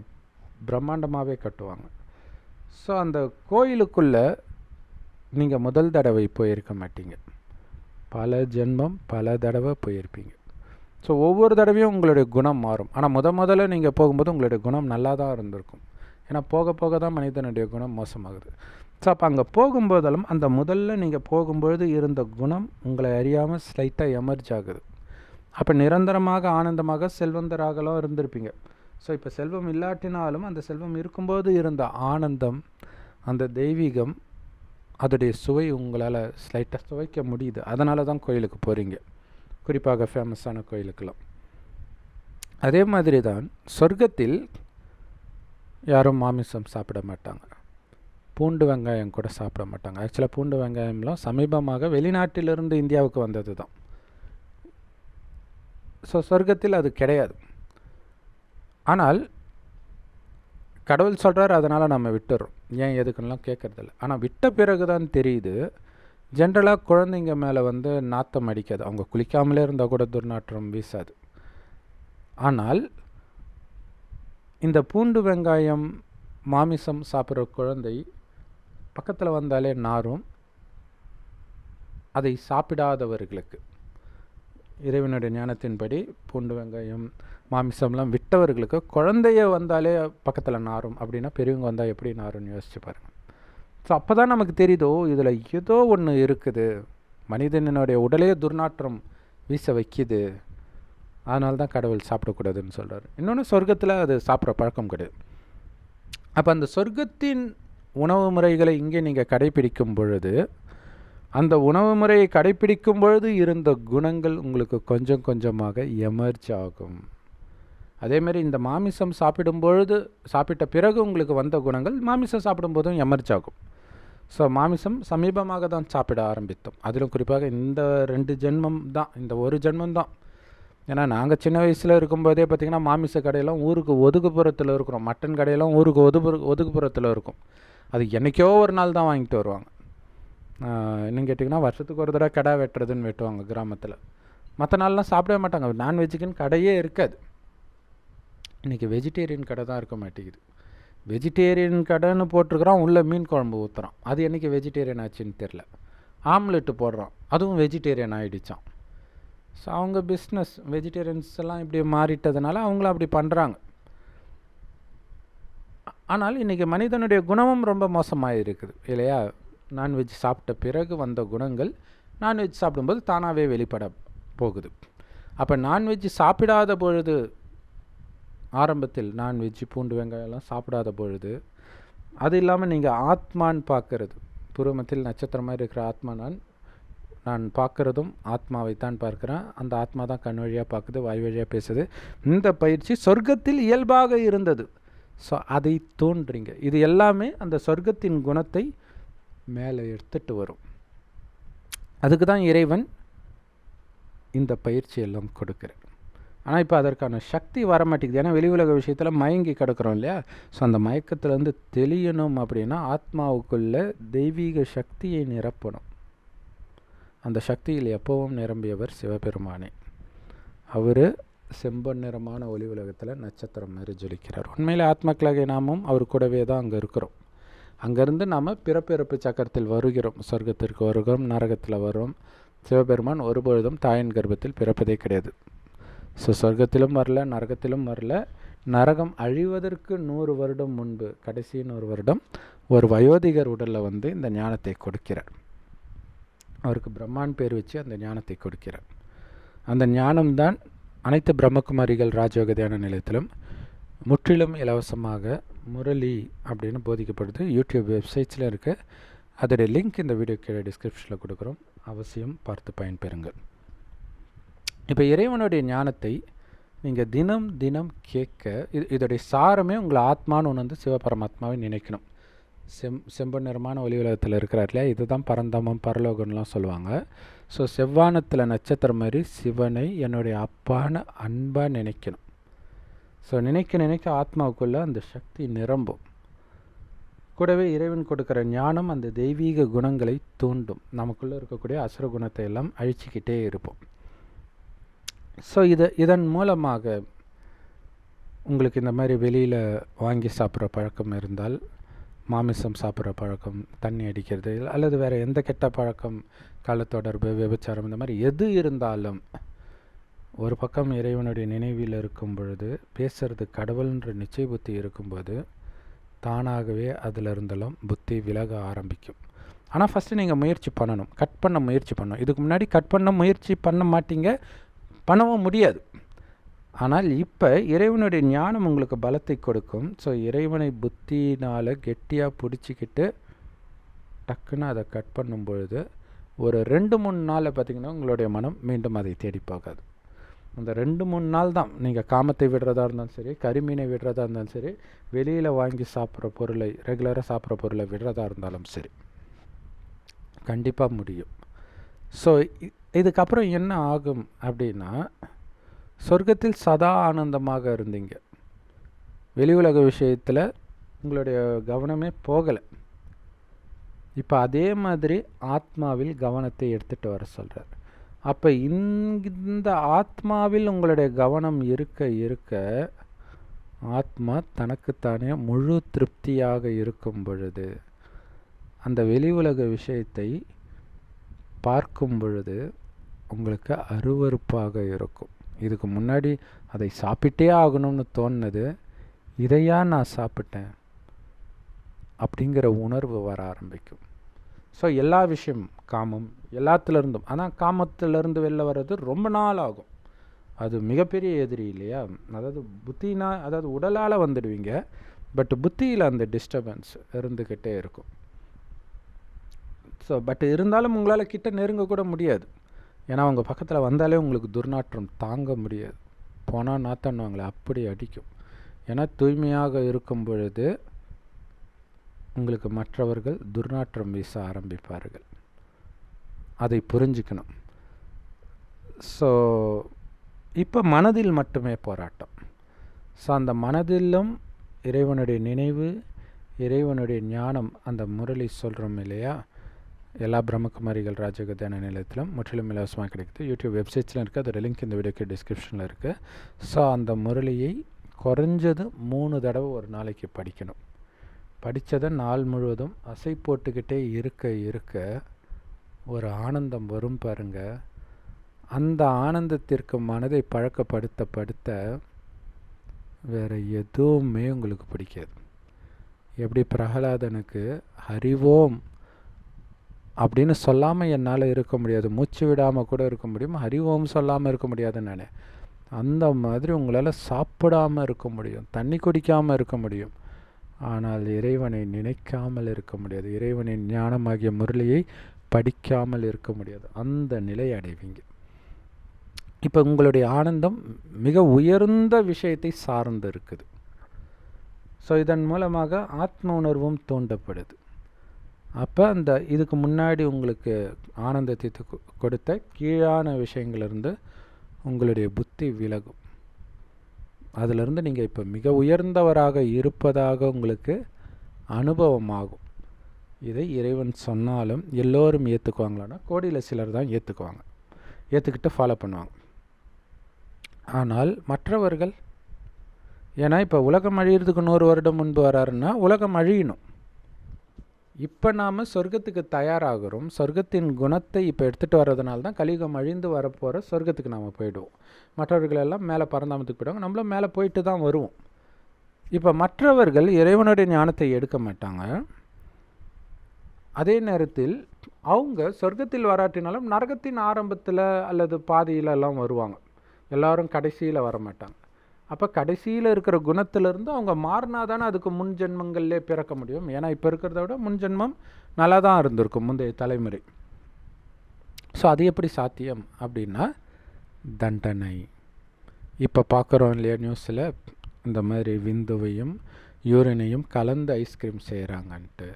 பிரம்மாண்டமாகவே கட்டுவாங்க. ஸோ அந்த கோயிலுக்குள்ளே நீங்கள் முதல் தடவை போயிருக்க மாட்டீங்க, பல ஜென்மம் பல தடவை போயிருப்பீங்க. ஸோ ஒவ்வொரு தடவையும் உங்களுடைய குணம் மாறும். ஆனால் முதல்ல நீங்கள் போகும்போது உங்களுடைய குணம் நல்லா தான் இருந்திருக்கும். ஏன்னா போக போக தான் மனிதனுடைய குணம் மோசமாகுது. ஸோ அப்போ அங்கே போகும்போதெல்லாம் அந்த முதல்ல நீங்கள் போகும்பொழுது இருந்த குணம் உங்களை அறியாமல் ஸ்லைட்டாக எமர்ஜ் ஆகுது. அப்போ நிரந்தரமாக ஆனந்தமாக செல்வந்தராகலாம் இருந்திருப்பீங்க. ஸோ இப்போ செல்வம் இல்லாட்டினாலும் அந்த செல்வம் இருக்கும்போது இருந்த ஆனந்தம், அந்த தெய்வீகம், அதோடைய சுவை உங்களால் ஸ்லைட்டாக சுவைக்க முடியுது. அதனால தான் கோயிலுக்கு போகிறீங்க, குறிப்பாக ஃபேமஸான கோயிலுக்கெல்லாம். அதே மாதிரி தான் சொர்க்கத்தில் யாரும் மாமிசம் சாப்பிட மாட்டாங்க, பூண்டு வெங்காயம் கூட சாப்பிட மாட்டாங்க. ஆக்சுவலாக பூண்டு வெங்காயம்லாம் சமீபமாக வெளிநாட்டிலிருந்து இந்தியாவுக்கு வந்தது தான். ஸோ சொர்க்கத்தில் அது கிடையாது. ஆனால் கடவுள் சொல்கிறார், அதனால் நம்ம விட்டுறோம், ஏன் எதுக்குன்னெலாம் கேட்குறதில்ல. ஆனால் விட்ட பிறகு தான் தெரியுது, ஜென்ரலாக குழந்தைங்க மேலே நாத்தம் அடிக்காது, அவங்க குளிக்காமலே இருந்தால் கூட துர்நாற்றம் வீசாது. ஆனால் இந்த பூண்டு வெங்காயம் மாமிசம் சாப்பிட்ற குழந்தை பக்கத்தில் வந்தாலே நாரும். அதை சாப்பிடாதவர்களுக்கு, இறைவனுடைய ஞானத்தின்படி பூண்டு வெங்காயம் மாமிசம்லாம் விட்டவர்களுக்கு குழந்தைய வந்தாலே பக்கத்தில் நாரும். அப்படின்னா பெரியவங்க வந்தால் எப்படி நாரும்னு யோசிச்சு பாருங்கள். ஸோ அப்போ தான் நமக்கு தெரியுதோ இதில் ஏதோ ஒன்று இருக்குது, மனிதனுடைய உடலே துர்நாற்றம் வீச வைக்கிது, அதனால தான் கடவுள் சாப்பிடக்கூடாதுன்னு சொல்கிறார். இன்னொன்று, சொர்க்கத்தில் அது சாப்பிட்ற பழக்கம் கிடையாது. அப்போ அந்த சொர்க்கத்தின் உணவு முறைகளை இங்கே நீங்கள் கடைப்பிடிக்கும் பொழுது, அந்த உணவு முறையை கடைப்பிடிக்கும் பொழுது இருந்த குணங்கள் உங்களுக்கு கொஞ்சம் கொஞ்சமாக எமர்ஜ் ஆகும். அதேமாரி இந்த மாமிசம் சாப்பிடும் பொழுது, சாப்பிட்ட பிறகு உங்களுக்கு வந்த குணங்கள் மாமிசம் சாப்பிடும்போதும் எமர்ஜ் ஆகும். ஸோ மாமிசம் சமீபமாக தான் சாப்பிட ஆரம்பித்தோம், அதிலும் குறிப்பாக இந்த 2 ஜென்மம் தான், இந்த ஒரு ஜென்மம் தான். ஏன்னா நாங்கள் சின்ன வயசில் இருக்கும்போதே பார்த்திங்கன்னா மாமிச கடையெல்லாம் ஊருக்கு ஒதுக்குப்புறத்தில் இருக்கிறோம், மட்டன் கடையெல்லாம் ஊருக்கு ஒதுக்குப்புறத்தில் இருக்கும். அது என்றைக்கோ ஒரு நாள் தான் வாங்கிட்டு வருவாங்க. இன்னும் கேட்டிங்கன்னா வருஷத்துக்கு ஒரு தடவை கடை வெட்டுறதுன்னு வெட்டுவாங்க கிராமத்தில். மற்ற நாள்லாம் சாப்பிடவே மாட்டாங்க, நான்வெஜ்ஜுக்குன்னு கடையே இருக்காது. இன்றைக்கி வெஜிடேரியன் கடை தான் இருக்க மாட்டேங்குது. வெஜிடேரியன் கடைன்னு போட்டிருக்கிறான், உள்ளே மீன் குழம்பு ஊற்றுறான், அது என்றைக்கு வெஜிடேரியன் ஆச்சுன்னு தெரில. ஆம்லெட்டு போடுறான், அதுவும் வெஜிடேரியன் ஆகிடுச்சான். ஸோ அவங்க பிஸ்னஸ், வெஜிடேரியன்ஸ் எல்லாம் இப்படி மாறிட்டதுனால அவங்களும் அப்படி பண்ணுறாங்க. ஆனால் இன்றைக்கி மனிதனுடைய குணமும் ரொம்ப மோசமாக இருக்குது இல்லையா? நான்வெஜ் சாப்பிட்ட பிறகு வந்த குணங்கள் நான்வெஜ் சாப்பிடும்போது தானாகவே வெளிப்பட போகுது. அப்போ நான்வெஜ் சாப்பிடாத பொழுது, ஆரம்பத்தில் நான்வெஜ் பூண்டு வெங்காயம்லாம் சாப்பிடாத பொழுது, அது இல்லாமல் நீங்கள் ஆத்மான்னு பார்க்கறது, பூர்வமத்தில் நட்சத்திரம் மாதிரி இருக்கிற ஆத்மா நான் பார்க்குறதும் ஆத்மாவைத்தான் பார்க்குறேன், அந்த ஆத்மா தான் கண் வழியாக பார்க்குது, வாய் வழியாக பேசுது. இந்த பயிற்சி சொர்க்கத்தில் இயல்பாக இருந்தது. ஸோ அதை தோன்றீங்க, இது எல்லாமே அந்த சொர்க்கத்தின் குணத்தை மேலே எடுத்துகிட்டு வரும். அதுக்கு தான் இறைவன் இந்த பயிற்சியெல்லாம் கொடுக்குறார். ஆனால் இப்போ அதற்கான சக்தி வர மாட்டேங்குது, ஏன்னா வெளி உலக விஷயத்தில் மயங்கி கிடக்கிறோம் இல்லையா? ஸோ அந்த மயக்கத்திலேருந்து தெளியணும் அப்படின்னா ஆத்மாவுக்குள்ளே தெய்வீக சக்தியை நிரப்பணும். அந்த சக்தியில் எப்பவும் நிரம்பியவர் சிவபெருமானே. அவர் செம்பன் நிறமான ஒளி உலகத்தில் நட்சத்திரம் மாதிரி ஜொலிக்கிறார். உண்மையில் ஆத்மாக்களாகிய நாமும் அவர் கூடவே தான் அங்கே இருக்கிறோம். அங்கேருந்து நாம் பிறப்பிறப்பு சக்கரத்தில் வருகிறோம், சொர்க்கத்திற்கு வருகிறோம், நரகத்தில் வரும். சிவபெருமான் ஒருபொழுதும் தாயின் கர்ப்பத்தில் பிறப்பதே கிடையாது. ஸோ சொர்க்கத்திலும் வரல, நரகத்திலும் வரல. நரகம் அழிவதற்கு 100 வருடம் முன்பு, கடைசி 100 வருடம் ஒரு வயோதிகர் உடலில் வந்து இந்த ஞானத்தை கொடுக்கிறார். அவருக்கு பிரம்மான் பேர் வச்சு அந்த ஞானத்தை கொடுக்கிறார். அந்த ஞானம்தான் அனைத்து பிரம்மகுமாரிகள் ராஜயோக தியான நிலையத்திலும் முற்றிலும் இலவசமாக முரளி அப்படின்னு போதிக்கப்படுது. யூடியூப் வெப்சைட்ஸில் இருக்குது. அதோடைய லிங்க் இந்த வீடியோ கீழே டிஸ்கிரிப்ஷனில் கொடுக்குறோம். அவசியம் பார்த்து பயன்பெறுங்கள். இப்போ இறைவனுடைய ஞானத்தை நீங்கள் தினம் தினம் கேட்க, இதோடைய சாரமே உங்களை ஆத்மான்னு உணர்ந்து சிவபரமாத்மாவை நினைக்கணும். செம்பு நிறமான ஒளி உலகத்தில் இருக்கிறார் இல்லையா, இதுதான் பரந்தமம் பரலோகம்லாம் சொல்லுவாங்க. ஸோ செவ்வானத்தில் நட்சத்திரம் மாதிரி சிவனை என்னுடைய அப்பான்னு அன்பாக நினைக்கணும். ஸோ நினைக்க நினைக்க ஆத்மாவுக்குள்ளே அந்த சக்தி நிரம்பும். கூடவே இறைவன் கொடுக்குற ஞானம் அந்த தெய்வீக குணங்களை தூண்டும். நமக்குள்ளே இருக்கக்கூடிய அசுர குணத்தை எல்லாம் அழிச்சிக்கிட்டே இருப்போம். ஸோ இதன் மூலமாக உங்களுக்கு இந்த மாதிரி வெளியில் வாங்கி சாப்பிட்ற பழக்கம் இருந்தால், மாமிசம் சாப்பிட்ற பழக்கம், தண்ணி அடிக்கிறது, அல்லது வேறு எந்த கெட்ட பழக்கம், கள்ளத்தொடர்பு, விபச்சாரம், இந்த மாதிரி எது இருந்தாலும் ஒரு பக்கம் இறைவனுடைய நினைவில் இருக்கும் பொழுது, பேசுறது கடவுள்ன்ற நிச்சய புத்தி இருக்கும்போது தானாகவே அதில் இருந்தாலும் புத்தி விலக ஆரம்பிக்கும். ஆனால் ஃபஸ்ட்டு நீங்கள் முயற்சி பண்ணணும், கட் பண்ண முயற்சி பண்ணணும். இதுக்கு முன்னாடி கட் பண்ண முயற்சி பண்ண மாட்டீங்க, பண்ணவும் முடியாது. ஆனால் இப்போ இறைவனுடைய ஞானம் உங்களுக்கு பலத்தை கொடுக்கும். ஸோ இறைவனை புத்தினால் கெட்டியாக பிடிச்சிக்கிட்டு டக்குன்னு அதை கட் பண்ணும் பொழுது ஒரு 2-3 நாளில் பார்த்திங்கன்னா உங்களுடைய மனம் மீண்டும் அதை தேடி போகாது. அந்த 2-3 நாள் தான். நீங்கள் காமத்தை விடுறதா இருந்தாலும் சரி, கரிமீனை விடுறதா இருந்தாலும் சரி, வெளியில் வாங்கி சாப்பிட்ற பொருளை, ரெகுலராக சாப்பிட்ற பொருளை விடுறதா இருந்தாலும் சரி, கண்டிப்பாக முடியும். ஸோ இதுக்கப்புறம் என்ன ஆகும் அப்படின்னா, சொர்க்கத்தில் சதா ஆனந்தமாக இருந்தீங்க. வெளி உலக விஷயத்தில் உங்களுடைய கவனமே போகலை. இப்போ அதே மாதிரி ஆத்மாவில் கவனத்தை எடுத்துகிட்டு வர சொல்கிறார். அப்போ இந்த ஆத்மாவில் உங்களுடைய கவனம் இருக்க இருக்க ஆத்மா தனக்குத்தானே முழு திருப்தியாக இருக்கும் பொழுது அந்த வெளி உலக விஷயத்தை பார்க்கும் பொழுது உங்களுக்கு அருவருப்பாக இருக்கும். இதுக்கு முன்னாடி அதை சாப்பிட்டே ஆகணும்னு தோணுது, இதையா நான் சாப்பிட்டேன் அப்படிங்கிற உணர்வு வர ஆரம்பிக்கும். ஸோ எல்லா விஷயம், காமம் எல்லாத்துலேருந்தும், ஆனால் காமத்திலேருந்து வெளில வர்றது ரொம்ப நாள் ஆகும். அது மிகப்பெரிய எதிரி இல்லையா. அதாவது புத்தினா, அதாவது உடலால் வந்துடுவீங்க, பட் புத்தியில் அந்த டிஸ்டர்பன்ஸ் இருந்துக்கிட்டே இருக்கும். ஸோ பட் இருந்தாலும் உங்களால் கிட்ட நெருங்க கூட முடியாது. ஏன்னா அவங்க பக்கத்தில் வந்தாலே உங்களுக்கு துர்நாற்றம் தாங்க முடியாது. போனால் நாத்தன்னுவாங்களே அப்படி அடிக்கும். ஏன்னா தூய்மையாக இருக்கும் பொழுது உங்களுக்கு மற்றவர்கள் துர்நாற்றம் வீச ஆரம்பிப்பார்கள். அதை புரிஞ்சுக்கணும். ஸோ இப்போ மனதில் மட்டுமே போராட்டம். ஸோ அந்த மனதிலும் இறைவனுடைய நினைவு, இறைவனுடைய ஞானம், அந்த முரளி சொல்கிறோம் இல்லையா, எல்லா பிரம்மகுமாரிகள் ராஜயோக தியான நிலையத்திலும் முற்றிலும் இலவசமாக கிடைக்குது. யூடியூப் வெப்சைட்ஸில் இருக்குது. அதோட லிங்க் இந்த வீடியோக்கு டிஸ்கிரிப்ஷனில் இருக்குது. ஸோ அந்த முரளியை குறைஞ்சது 3 தடவை ஒரு நாளைக்கு படிக்கணும். படித்ததை நாள் முழுவதும் அசை போட்டுக்கிட்டே இருக்க இருக்க ஒரு ஆனந்தம் வரும் பாருங்க. அந்த ஆனந்தத்திற்கு மனதை பழக்கப்படுத்த வேறு எதுவுமே உங்களுக்கு பிடிக்காது. எப்படி பிரகலாதனுக்கு ஹரிவோம் அப்படின்னு சொல்லாமல் என்னால் இருக்க முடியாது, மூச்சு விடாமல் கூட இருக்க முடியும், ஹரிவோம் சொல்லாமல் இருக்க முடியாதுன்னு நானே, அந்த மாதிரி உங்களால் சாப்பிடாமல் இருக்க முடியும், தண்ணி குடிக்காமல் இருக்க முடியும், ஆனால் இறைவனை நினைக்காமல் இருக்க முடியாது, இறைவனின் ஞானமாகிய முரளியை படிக்காமல் இருக்க முடியாது. அந்த நிலை அடைவீங்க. இப்போ உங்களுடைய ஆனந்தம் மிக உயர்ந்த விஷயத்தை சார்ந்து இருக்குது. ஸோ இதன் மூலமாக ஆத்ம உணர்வும் தூண்டப்படுது. அப்போ அந்த இதுக்கு முன்னாடி உங்களுக்கு ஆனந்தத்தை கொடுத்த கீழான விஷயங்களிலிருந்து உங்களுடைய புத்தி விலகும். அதிலிருந்து நீங்கள் இப்போ மிக உயர்ந்தவராக இருப்பதாக உங்களுக்கு அனுபவமாகும். இதை இறைவன் சொன்னாலும் எல்லோரும் ஏற்றுக்குவாங்களான்னா கோடியில் சிலர் தான் ஏற்றுக்குவாங்க, ஏற்றுக்கிட்டு ஃபாலோ பண்ணுவாங்க. ஆனால் மற்றவர்கள், ஏன்னா இப்போ உலகம் அழியிறதுக்கு 100 வருடம் முன்பு வராருன்னா உலகம் அழியணும். இப்போ நாம் சொர்க்கத்துக்கு தயாராகிறோம். சொர்க்கத்தின் குணத்தை இப்போ எடுத்துகிட்டு வர்றதுனால தான் கலியுகம் அழிந்து வரப்போகிற சொர்க்கத்துக்கு நாம் போயிடுவோம். மற்றவர்களெல்லாம் மேலே பரந்தாமத்துக்கு போயிடுவாங்க, நம்மளும் மேலே போயிட்டு தான் வருவோம். இப்போ மற்றவர்கள் இறைவனுடைய ஞானத்தை எடுக்க மாட்டாங்க. அதே நேரத்தில் அவங்க சொர்க்கத்தில் வராட்டினாலும் நரகத்தின் ஆரம்பத்தில் அல்லது பாதியிலெல்லாம் வருவாங்க. எல்லோரும் கடைசியில் வர மாட்டாங்க. அப்போ கடைசியில் இருக்கிற குணத்திலிருந்து அவங்க மாறினா தானே அதுக்கு முன் ஜென்மங்கள்லே பிறக்க முடியும். ஏன்னா இப்போ இருக்கிறத விட முன் ஜென்மம் நல்லா தான் இருந்திருக்கும் முந்தைய தலைமுறை. ஸோ அது எப்படி சாத்தியம் அப்படின்னா தண்டனை. இப்போ பார்க்குறோம் இல்லையா நியூஸில், இந்த மாதிரி விந்துவையும் யூரினையும் கலந்து ஐஸ்கிரீம் செய்கிறாங்கன்ட்டு.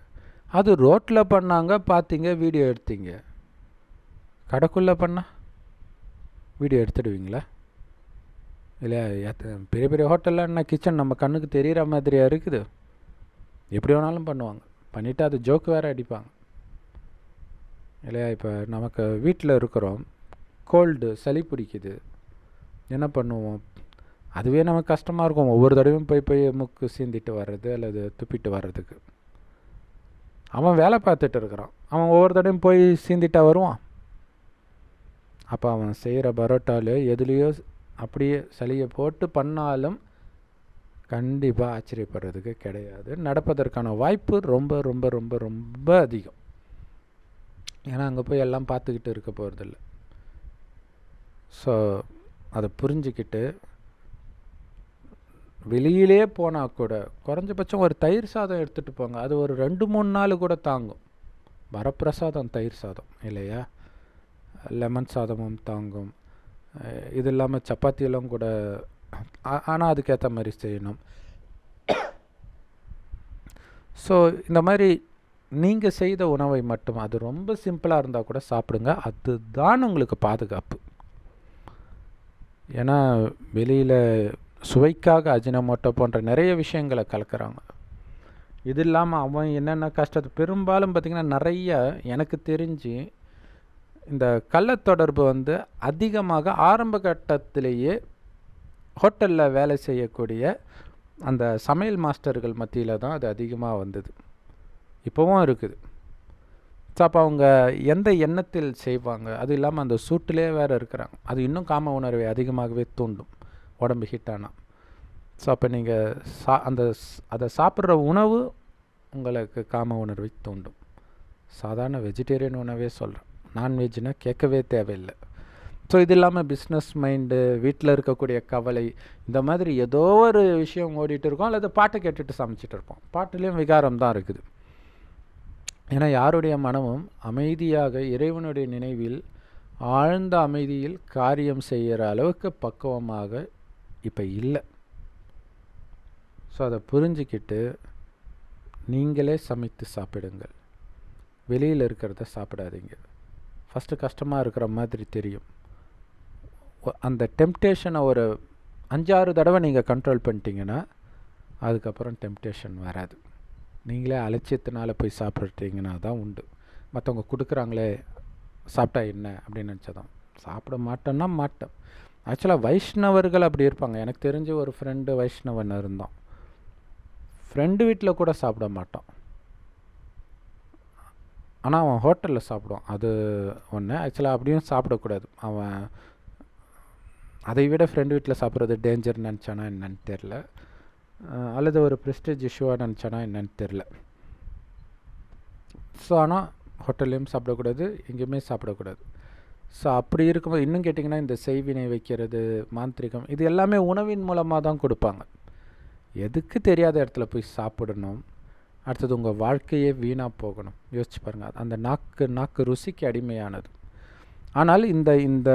அது ரோட்டில் பண்ணாங்க, பார்த்தீங்க, வீடியோ எடுத்தீங்க. கடைக்குள்ளே பண்ணால் வீடியோ எடுத்துடுவீங்களா? இல்லை பெரிய பெரிய ஹோட்டலில் என்ன கிச்சன் நம்ம கண்ணுக்கு தெரிகிற மாதிரியாக இருக்குது. எப்படி வேணாலும் பண்ணுவாங்க. பண்ணிவிட்டு அது ஜோக்கு வேறு அடிப்பாங்க இல்லையா? இப்போ நமக்கு வீட்டில் இருக்கிறோம், கோல்டு சளி பிடிக்குது, என்ன பண்ணுவோம்? அதுவே நமக்கு கஷ்டமாக இருக்கும். ஒவ்வொரு தடவையும் போய் மூக்கு சீந்திட்டு வர்றது அல்லது துப்பிட்டு வர்றதுக்கு. அவன் வேலை பார்த்துட்டு இருக்கிறான், அவன் ஒவ்வொரு தடவையும் போய் சீந்திட்டா வருவான். அப்போ அவன் செய்கிற பரோட்டாலையோ எதுலேயோ அப்படியே சளியை போட்டு பண்ணாலும் கண்டிப்பாக ஆச்சரியப்படுறதுக்கு கிடையாது. நடப்பதற்கான வாய்ப்பு ரொம்ப ரொம்ப ரொம்ப ரொம்ப அதிகம். ஏன்னா அங்கே போய் எல்லாம் பார்த்துக்கிட்டு இருக்க போகிறதில்ல. ஸோ அதை புரிஞ்சுக்கிட்டு வெளியிலே போனால் கூட குறைஞ்சபட்சம் ஒரு தயிர் சாதம் எடுத்துகிட்டு போங்க. அது ஒரு 2-3 நாள் கூட தாங்கும். வரப்பிரசாதம் தயிர் சாதம் இல்லையா? லெமன் சாதமும் தாங்கும். இது இல்லாமல் சப்பாத்தியெல்லாம் கூட, ஆனால் அதுக்கேற்ற மாதிரி செய்யணும். ஸோ இந்த மாதிரி நீங்கள் செய்த உணவை மட்டும், அது ரொம்ப சிம்பிளாக இருந்தால் கூட சாப்பிடுங்க. அதுதான் உங்களுக்கு பாதுகாப்பு. ஏன்னா வெளியில் சுவைக்காக அஜினமோட்டோ போன்ற நிறைய விஷயங்களை கலக்கிறாங்க. இது இல்லாமல் அவன் என்னென்ன கஷ்டத்தை பெரும்பாலும் பார்த்திங்கன்னா நிறைய எனக்கு தெரிஞ்சு இந்த கள்ளத்தொடர்பு அதிகமாக ஆரம்ப கட்டத்திலேயே ஹோட்டலில் வேலை செய்யக்கூடிய அந்த சமையல் மாஸ்டர்கள் மத்தியில் தான் அது அதிகமாக வந்தது. இப்போவும் இருக்குது. ஸோ அப்போ அவங்க எந்த எண்ணத்தில் செய்வாங்க, அது இல்லாமல் அந்த சூட்டிலே வேறு இருக்கிறாங்க. அது இன்னும் காம உணர்வை அதிகமாகவே தூண்டும், உடம்பு ஹிட்டானால். ஸோ அப்போ நீங்கள் அதை சாப்பிட்ற உணவு உங்களுக்கு காம உணர்வை தூண்டும். சாதாரண வெஜிடேரியன் உணவே சொல்கிறேன், நான்வெஜ்னால் கேட்கவே தேவையில்லை. ஸோ இது இல்லாமல் பிஸ்னஸ் மைண்டு, வீட்டில் இருக்கக்கூடிய கவலை, இந்த மாதிரி ஏதோ ஒரு விஷயம் ஓடிட்டு இருக்கோம். அல்லது பாட்டை கேட்டுட்டு சமைச்சிட்டு இருப்போம். பாட்டுலேயும் விகாரம் தான் இருக்குது. ஏன்னா யாருடைய மனமும் அமைதியாக இறைவனுடைய நினைவில் ஆழ்ந்த அமைதியில் காரியம் செய்கிற அளவுக்கு பக்குவமாக இப்போ இல்லை. ஸோ அதை புரிஞ்சிக்கிட்டு நீங்களே சமைத்து சாப்பிடுங்கள். வெளியில் இருக்கிறத சாப்பிடாதீங்க. ஃபஸ்ட்டு கஷ்டமாக இருக்கிற மாதிரி தெரியும். அந்த டெம்ப்டேஷனை ஒரு 5-6 தடவை நீங்கள் கண்ட்ரோல் பண்ணிட்டீங்கன்னா அதுக்கப்புறம் டெம்ப்டேஷன் வராது. நீங்களே அலட்சியத்தினால போய் சாப்பிட்றீங்கன்னா தான் உண்டு. மற்றவங்க கொடுக்குறாங்களே சாப்பிட்டா என்ன அப்படின்னு நினச்சதான். சாப்பிட மாட்டேன்னா மாட்டேன். ஆக்சுவலாக வைஷ்ணவர்கள் அப்படி இருப்பாங்க. எனக்கு தெரிஞ்ச ஒரு ஃப்ரெண்டு வைஷ்ணவன் இருந்தான். ஃப்ரெண்டு வீட்டில் கூட சாப்பிட மாட்டான், ஆனால் அவன் ஹோட்டலில் சாப்பிடுவான். அது ஒன்று. ஆக்சுவலாக அப்படியும் சாப்பிடக்கூடாது. அவன் அதை விட ஃப்ரெண்டு வீட்டில் சாப்பிட்றது டேஞ்சர் நினச்சானா என்னன்னு தெரில, அல்லது ஒரு ப்ரெஸ்டேஜ் இஷ்யூவாக நினச்சானா என்னன்னு தெரில. ஸோ ஆனால் ஹோட்டல்லையும் சாப்பிடக்கூடாது, எங்கேயுமே சாப்பிடக்கூடாது. ஸோ அப்படி இருக்கும்போது இன்னும் கேட்டிங்கன்னா இந்த செய்வினை வைக்கிறது, மாந்திரிகம், இது எல்லாமே உணவின் மூலமாக தான் கொடுப்பாங்க. எதுக்கு தெரியாத இடத்துல போய் சாப்பிடணும்? அடுத்தது உங்கள் வாழ்க்கையே வீணாக போகணும். யோசிச்சு பாருங்கள். அந்த நாக்கு ருசிக்கு அடிமையானது. ஆனால் இந்த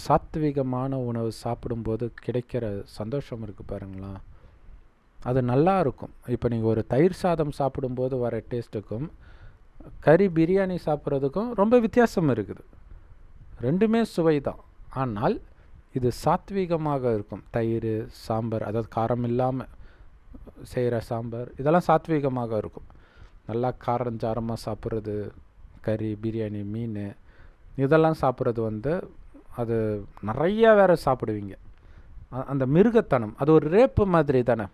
சாத்விகமான உணவு சாப்பிடும்போது கிடைக்கிற சந்தோஷம் இருக்குது பாருங்களா, அது நல்லா இருக்கும். இப்போ நீங்கள் ஒரு தயிர் சாதம் சாப்பிடும்போது வர டேஸ்ட்டுக்கும் கறி பிரியாணி சாப்பிட்றதுக்கும் ரொம்ப வித்தியாசம் இருக்குது. ரெண்டுமே சுவை தான். ஆனால் இது சாத்விகமாக இருக்கும். தயிர், சாம்பார், அதாவது காரம் இல்லாமல் செய்கிற சாம்பார், இதெல்லாம் சாத்விகமாக இருக்கும். நல்லா காரஞ்சாரமாக சாப்பிட்றது, கறி, பிரியாணி, மீன், இதெல்லாம் சாப்பிட்றது அது நிறையா வேறு சாப்பிடுவீங்க. அந்த மிருகத்தனம், அது ஒரு ரேப்பு மாதிரி தானே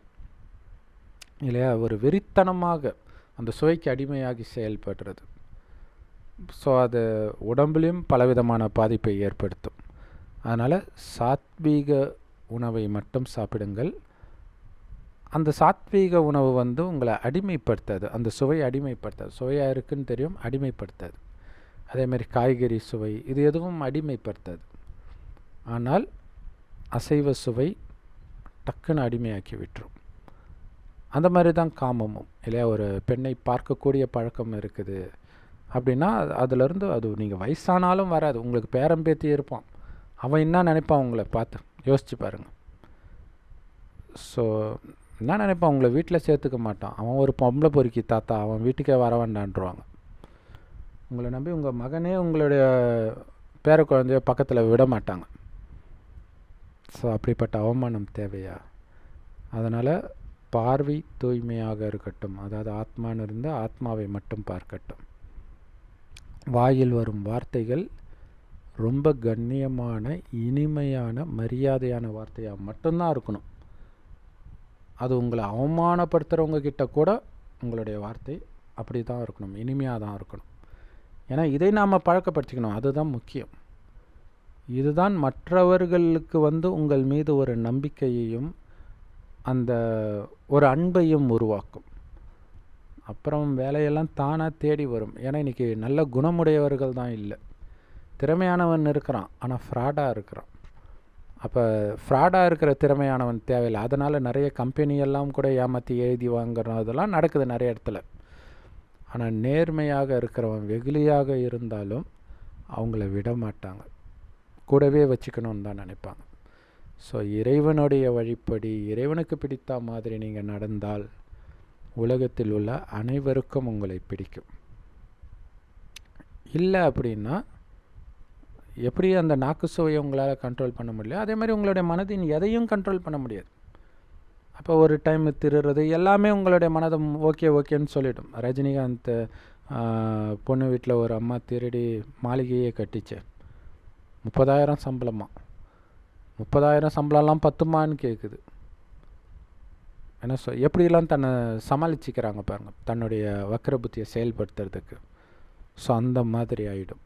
இல்லையா? ஒரு வெறித்தனமாக அந்த சுவைக்கு அடிமையாகி செயல்படுறது. ஸோ அது உடம்புலையும் பலவிதமான பாதிப்பை ஏற்படுத்தும். அதனால் சாத்வீக உணவை மட்டும் சாப்பிடுங்கள். அந்த சாத்வீக உணவு உங்களை அடிமைப்படுத்தாது, அந்த சுவை அடிமைப்படுத்தாது. சுவையாக இருக்குன்னு தெரியும், அடிமைப்படுத்தாது. அதேமாதிரி காய்கறி சுவை இது எதுவும் அடிமைப்படுத்தாது. ஆனால் அசைவ சுவை டக்குன்னு அடிமையாக்கி விட்டுரும். அந்த மாதிரி தான் காமமும் இல்லையா. ஒரு பெண்ணை பார்க்கக்கூடிய பழக்கம் இருக்குது அப்படின்னா அதிலிருந்து அது நீங்கள் வயசானாலும் வராது. உங்களுக்கு பேரம்பேத்தி இருப்பான், அவன் என்ன நினைப்பான் உங்களை பார்த்து யோசிச்சு பாருங்கள். ஸோ என்ன நினைப்பான், உங்களை வீட்டில் சேர்த்துக்க மாட்டான். அவன் ஒரு பொம்பளை பொறுக்கி தாத்தா, அவன் வீட்டுக்கே வர வேண்டான்றாங்க. உங்களை நம்பி உங்கள் மகனே உங்களுடைய பேர குழந்தைய பக்கத்தில் விட மாட்டாங்க. ஸோ அப்படிப்பட்ட அவமானம் தேவையா? அதனால் பார்வை தூய்மையாக இருக்கட்டும். அதாவது ஆத்மான்னு இருந்தால் ஆத்மாவை மட்டும் பார்க்கட்டும். வாயில் வரும் வார்த்தைகள் ரொம்ப கண்ணியமான, இனிமையான, மரியாதையான வார்த்தையாக மட்டும்தான் இருக்கணும். அது உங்களை அவமானப்படுத்துகிறவங்க கிட்ட கூட உங்களுடைய வார்த்தை அப்படி தான் இருக்கணும், இனிமையாக தான் இருக்கணும். ஏன்னா இதை நாம் பழக்கப்படுத்திக்கணும், அதுதான் முக்கியம். இதுதான் மற்றவர்களுக்கு உங்கள் மீது ஒரு நம்பிக்கையையும் அந்த ஒரு அன்பையும் உருவாக்கும். அப்புறம் வேலையெல்லாம் தானாக தேடி வரும். ஏன்னா இன்றைக்கி நல்ல குணமுடையவர்கள் தான் இல்லை, திறமையானவன் இருக்கிறான் ஆனால் ஃப்ராடாக இருக்கிறான். அப்போ ஃப்ராடாக இருக்கிற திறமையானவன் தேவையில்லை. அதனால் நிறைய கம்பெனியெல்லாம் கூட ஏமாற்றி எழுதி வாங்குறதெல்லாம் நடக்குது நிறைய இடத்துல. ஆனால் நேர்மையாக இருக்கிறவன் வெகுளியாக இருந்தாலும் அவங்கள விட மாட்டாங்க, கூடவே வச்சுக்கணுன்னு தான் நினைப்பாங்க. ஸோ இறைவனுடைய வழிப்படி இறைவனுக்கு பிடித்த மாதிரி நீங்கள் நடந்தால் உலகத்தில் உள்ள அனைவருக்கும் உங்களை பிடிக்கும். இல்லை அப்படின்னா எப்படி அந்த நாக்கு சுவையை உங்களால் கண்ட்ரோல் பண்ண முடியல, அதே மாதிரி உங்களுடைய மனதின் எதையும் கண்ட்ரோல் பண்ண முடியாது. அப்போ ஒரு டைம் திருடுறது எல்லாமே உங்களுடைய மனதை ஓகேன்னு சொல்லிடும். ரஜினிகாந்த் பொண்ணு வீட்டில் ஒரு அம்மா திருடி மாளிகையே கட்டிச்சு, 30,000 சம்பளமா. 30,000 சம்பளம்லாம் பத்துமான்னு கேட்குது. ஏன்னா எப்படிலாம் தன்னை சமாளிச்சிக்கிறாங்க பாருங்கள், தன்னுடைய வக்கர புத்தியை செயல்படுத்துறதுக்கு. ஸோ அந்த மாதிரி ஆகிடும்.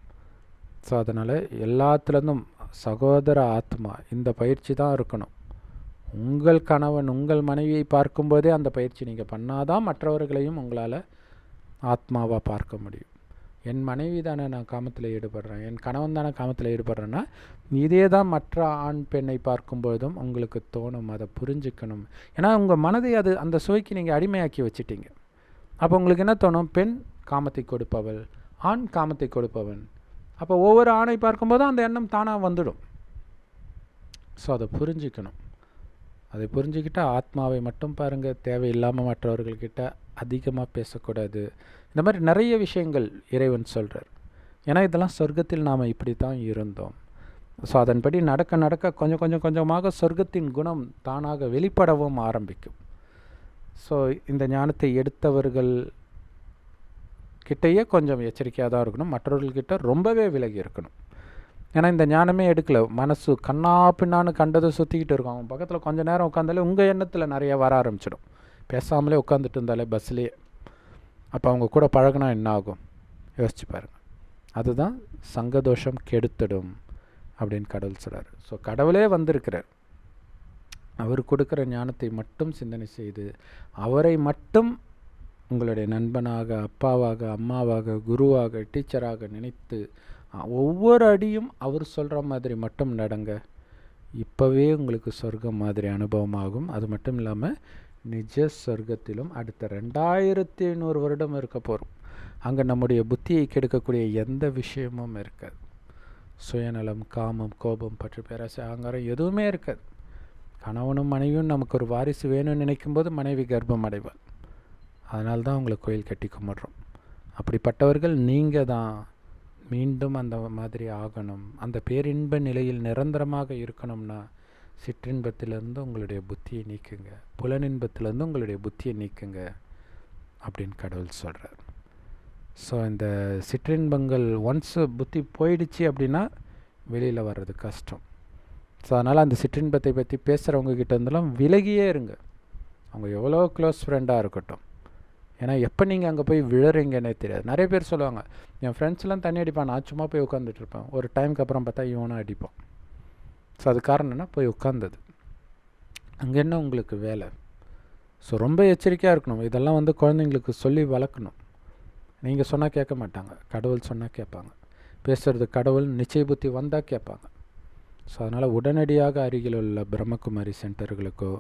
ஸோ அதனால் எல்லாத்துலேருந்தும் சகோதர ஆத்மா இந்த பயிற்சி தான் இருக்கணும். உங்கள் கணவன் உங்கள் மனைவியை பார்க்கும்போதே அந்த பயிற்சி நீங்கள் பண்ணாதான் மற்றவர்களையும் உங்களால் ஆத்மாவாக பார்க்க முடியும். என் மனைவி தானே நான் காமத்தில் ஈடுபடுறேன், என் கணவன் தானே காமத்தில் ஈடுபடுறேன்னா இதே தான் மற்ற ஆண் பெண்ணை பார்க்கும்போதும் உங்களுக்கு தோணும். அதை புரிஞ்சுக்கணும். ஏன்னா உங்கள் மனதை அந்த சுவைக்கு நீங்கள் அடிமையாக்கி வச்சிட்டீங்க. அப்போ உங்களுக்கு என்ன தோணும், பெண் காமத்தை கொடுப்பவள், ஆண் காமத்தை கொடுப்பவன். அப்போ ஒவ்வொரு ஆணை பார்க்கும்போதும் அந்த எண்ணம் தானாக வந்துடும். ஸோ அதை புரிஞ்சுக்கணும். அதை புரிஞ்சுக்கிட்டால் ஆத்மாவை மட்டும் பாருங்கள், தேவையில்லாமல் மற்றவர்கள்கிட்ட அதிகமாக பேசக்கூடாது. இந்த மாதிரி நிறைய விஷயங்கள் இறைவன் சொல்கிறார். ஏன்னா இதெல்லாம் சொர்க்கத்தில் நாம் இப்படி தான் இருந்தோம். ஸோ அதன்படி நடக்க கொஞ்சமாக சொர்க்கத்தின் குணம் தானாக வெளிப்படவும் ஆரம்பிக்கும். ஸோ இந்த ஞானத்தை எடுத்தவர்கள் கிட்டேயே கொஞ்சம் எச்சரிக்கையாக தான் இருக்கணும், மற்றவர்கள்கிட்ட ரொம்பவே விலகி இருக்கணும். ஏன்னா இந்த ஞானமே எடுக்கலை, மனசு கண்ணா பின்னான்னு கண்டதை சுற்றிக்கிட்டு இருக்கும். அவன் பக்கத்தில் கொஞ்சம் நேரம் உட்காந்தாலே உங்கள் எண்ணத்தில் நிறைய வர ஆரம்பிச்சிடும். பேசாமலே உட்காந்துட்டு இருந்தாலே பஸ்லேயே. அப்போ அவங்க கூட பழகினா என்ன ஆகும் யோசிச்சு பாருங்கள். அதுதான் சங்கதோஷம் கெடுத்துடும் அப்படின்னு கடவுள் சொல்கிறார். ஸோ கடவுளே வந்திருக்கிறார், அவர் கொடுக்குற ஞானத்தை மட்டும் சிந்தனை செய்து அவரை மட்டும் உங்களுடைய நண்பனாக, அப்பாவாக, அம்மாவாக, குருவாக, டீச்சராக நினைத்து ஒவ்வொரு அடியும் அவர் சொல்கிற மாதிரி மட்டும் நடங்க. இப்போவே உங்களுக்கு சொர்க்கம் மாதிரி அனுபவமாகும். அது மட்டும் இல்லாமல் நிஜ சொர்க்கத்திலும் அடுத்த 2500 வருடம் இருக்க போகிறோம். அங்கே நம்முடைய புத்தியை கெடுக்கக்கூடிய எந்த விஷயமும் இருக்காது. சுயநலம், காமம், கோபம், பற்று, பேராசை, அகங்காரம் எதுவுமே இருக்காது. கணவனும் மனைவியும் நமக்கு ஒரு வாரிசு வேணும்னு நினைக்கும்போது மனைவி கர்ப்பம் அடைவாள். அதனால தான் உங்களை கோயில் கட்டி கும்பிட்றோம். அப்படிப்பட்டவர்கள் நீங்கள் தான். மீண்டும் அந்த மாதிரி ஆகணும், அந்த பேரின்ப நிலையில் நிரந்தரமாக இருக்கணும்னா சிற்றின்பத்திலேருந்து உங்களுடைய புத்தியை நீக்குங்க, புலனின்பத்திலேருந்து உங்களுடைய புத்தியை நீக்குங்க அப்படின்னு கடவுள் சொல்கிறார். ஸோ இந்த சிற்றின்பங்கள் ஒன்ஸ் புத்தி போயிடுச்சு அப்படின்னா வெளியில் வர்றது கஷ்டம். ஸோ அதனால் அந்த சிற்றின்பத்தை பற்றி பேசுகிறவங்க கிட்ட இருந்தெல்லாம் விலகியே இருங்க. அவங்க எவ்வளோ க்ளோஸ் ஃப்ரெண்டாக இருக்கட்டும், ஏன்னா எப்போ நீங்கள் அங்கே போய் விழுறீங்கன்னே தெரியாது. நிறைய பேர் சொல்லுவாங்க, என் ஃப்ரெண்ட்ஸ்லாம் தண்ணி அடிப்பான், நான் சும்மா போய் உட்காந்துட்ருப்பேன், ஒரு டைமுக்கு அப்புறம் பார்த்தா இவனும் அடிப்பான். ஸோ அது காரணம் என்ன, போய் உட்காந்தது. அங்கே என்ன உங்களுக்கு வேலை? ஸோ ரொம்ப எச்சரிக்கையாக இருக்கணும். இதெல்லாம் வந்து குழந்தைங்களுக்கு சொல்லி வளர்க்கணும். நீங்கள் சொன்னால் கேட்க மாட்டாங்க, கடவுள் சொன்னால் கேட்பாங்க. பேசுகிறது கடவுள், நிச்சய புத்தி வந்தால் கேட்பாங்க. ஸோ அதனால் உடனடியாக அருகில் உள்ள பிரம்மகுமாரி சென்டர்களுக்கோ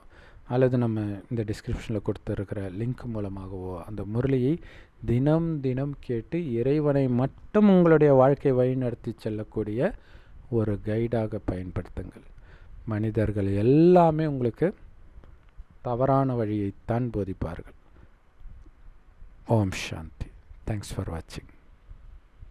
அல்லது நம்ம இந்த டிஸ்கிரிப்ஷனில் கொடுத்துருக்கிற லிங்க் மூலமாகவோ அந்த முரளியை தினம் தினம் கேட்டு இறைவனை மட்டும் உங்களுடைய வாழ்க்கை வழிநடத்தி செல்லக்கூடிய ஒரு கைடாக பயன்படுத்துங்கள். மனிதர்கள் எல்லாமே உங்களுக்கு தவறான வழியைத்தான் போதிப்பார்கள். ஓம் சாந்தி. தேங்க்ஸ் ஃபார் வாட்சிங்.